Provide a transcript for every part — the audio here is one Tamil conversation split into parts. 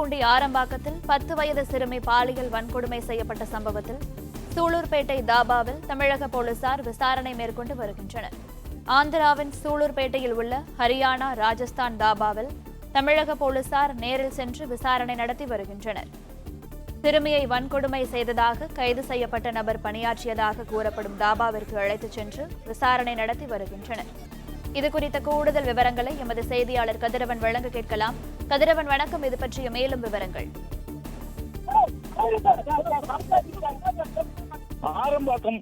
கும்மிடிப்பூண்டி ஆரம்பாக்கத்தில் 10 வயது சிறுமி பாலியல் வன்கொடுமை செய்யப்பட்ட சம்பவத்தில் சூலூர்பேட்டை தாபாவில் தமிழக போலீசார் விசாரணை மேற்கொண்டு வருகின்றனர். ஆந்திராவின் சூலூர்பேட்டையில் உள்ள ஹரியானா, ராஜஸ்தான் தாபாவில் தமிழக போலீசார் நேரில் சென்று விசாரணை நடத்தி வருகின்றனர். சிறுமியை வன்கொடுமை செய்ததாக கைது செய்யப்பட்ட நபர் பணியாற்றியதாக கூறப்படும் தாபாவிற்கு அழைத்துச் சென்று விசாரணை நடத்தி வருகின்றனர். இதுகுறித்த கூடுதல் விவரங்களை எமது செய்தியாளர் கதிரவன் வழங்க கேட்கலாம். கதிரவன், வணக்கம். இது பற்றிய மேலும் விவரங்கள். ஆரம்பாக்கம்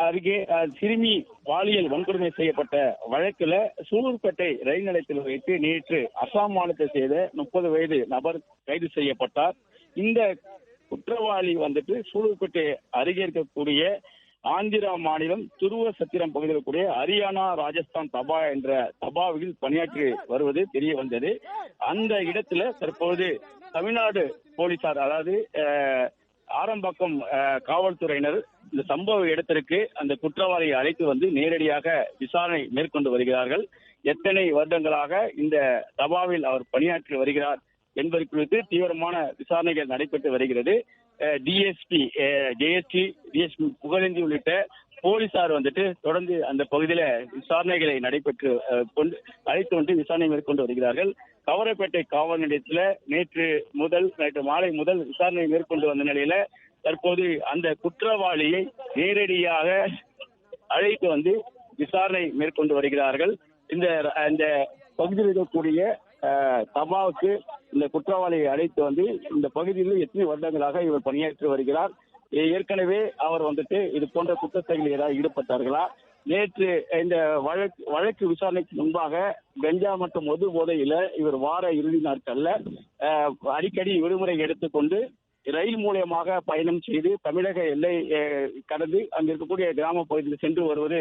அருகே சிறுமி பாலியல் வன்கொடுமை செய்யப்பட்ட வழக்குல சூலூர்பேட்டை ரயில் நிலையத்தில் வைத்து நேற்று அசாம் மாநிலத்தை சேர்ந்த 30 வயது நபர் கைது செய்யப்பட்டார். இந்த குற்றவாளி சூலூர்பேட்டை அருகே இருக்கக்கூடிய ஆந்திரா மாநிலம் துருவ சத்திரம் பகுதியில் இருக்கக்கூடிய ஹரியானா, ராஜஸ்தான் தபா என்ற தபாவில் பணியாற்றி வருவது தெரிய வந்தது. அந்த இடத்துல தற்போது தமிழ்நாடு போலீசார், அதாவது ஆரம்பாக்கம் காவல்துறையினர் இந்த சம்பவ இடத்திற்கு அந்த குற்றவாளியை அழைத்து நேரடியாக விசாரணை மேற்கொண்டு வருகிறார்கள். எத்தனை வருடங்களாக இந்த தபாவில் அவர் பணியாற்றி வருகிறார் என்பது குறித்து தீவிரமான விசாரணைகள் நடைபெற்று வருகிறது. டிஎஸ்பி புகழேந்தி உள்ளிட்ட போலீசார் தொடர்ந்து அந்த பகுதியில விசாரணைகளை நடைபெற்று அழைத்து விசாரணை மேற்கொண்டு வருகிறார்கள். கவரப்பேட்டை காவல் நிலையத்தில் நேற்று மாலை முதல் விசாரணை மேற்கொண்டு வந்த நிலையில தற்போது அந்த குற்றவாளியை நேரடியாக அழைத்து விசாரணை மேற்கொண்டு வருகிறார்கள். இந்த பகுதியில் இருக்கக்கூடிய தபாவுக்கு இந்த குற்றவாளியை அழைத்து இந்த பகுதியில் எத்தனை வருடங்களாக இவர் பணியாற்றி வருகிறார், ஏற்கனவே அவர் இது போன்ற குற்றச்செயலில் ஏதாவது ஈடுபட்டார்களா, நேற்று இந்த வழக்கு விசாரணைக்கு முன்பாக கஞ்சா மற்றும் மது போதையில இவர் வார இறுதி நாட்கள்ல அடிக்கடி விடுமுறை எடுத்துக்கொண்டு ரயில் மூலமாக பயணம் செய்து தமிழக எல்லை கடந்து அங்க இருக்கக்கூடிய கிராம பகுதியில் சென்று வருவது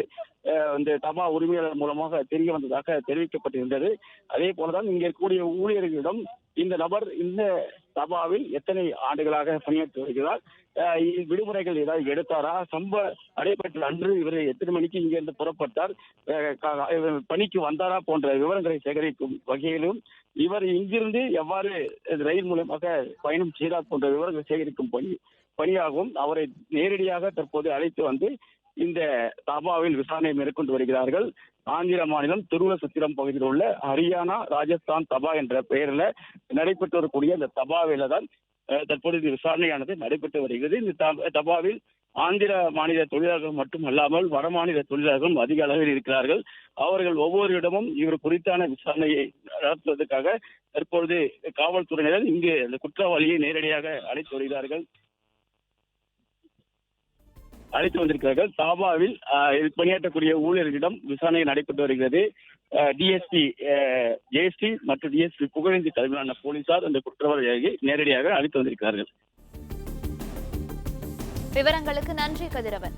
இந்த தபா உரிமையாளர் மூலமாக தெரிய வந்ததாக தெரிவிக்கப்பட்டிருந்தது. அதே போலதான் இங்க இருக்கக்கூடிய ஊழியர்களிடம் இந்த நபர் இந்த தபாவில் எத்தனை ஆண்டுகளாக பணியாற்றி வருகிறார், விடுமுறைகள் ஏதாவது எடுத்தாரா, நடைபெற்ற அன்று இவர் எத்தனை மணிக்கு இங்கிருந்து புறப்பட்டார், பணிக்கு வந்தாரா போன்ற விவரங்களை சேகரிக்கும் வகையிலும் இவர் இங்கிருந்து எவ்வாறு ரயில் மூலமாக பயணம் செய்தார் போன்ற விவரங்களை சேகரிக்கும் பணியாகவும் அவரை நேரடியாக தற்போது அழைத்து இந்த தபாவில் விசாரணை மேற்கொண்டு வருகிறார்கள். ஆந்திர மாநிலம் துருவ சத்திரம் பகுதியில் உள்ள ஹரியானா, ராஜஸ்தான் தபா என்ற பெயரில் நடைபெற்று வரக்கூடிய இந்த தபாவில தான் தற்போது விசாரணையானது நடைபெற்று வருகிறது. இந்த தபாவில் ஆந்திர மாநில தொழிலாளர்கள் மட்டுமல்லாமல் வடமாநில தொழிலாளர்களும் அதிக அளவில் இருக்கிறார்கள். அவர்கள் ஒவ்வொரு இடமும் இவர் குறித்தான விசாரணையை நடத்துவதற்காக தற்பொழுது காவல்துறையினர் இங்கு இந்த குற்றவாளியை நேரடியாக அழைத்து வந்திருக்கிறார்கள். தாபாவில் பணியாற்றக்கூடிய ஊழியர்களிடம் விசாரணை நடைபெற்று வருகிறது. டிஎஸ்பி மற்றும் டிஎஸ்பி புகழேந்தி தலைமையிலான போலீசார் அந்த குற்றவாளியை நேரடியாக அழைத்து வந்திருக்கிறார்கள். விவரங்களுக்கு நன்றி கதிரவன்.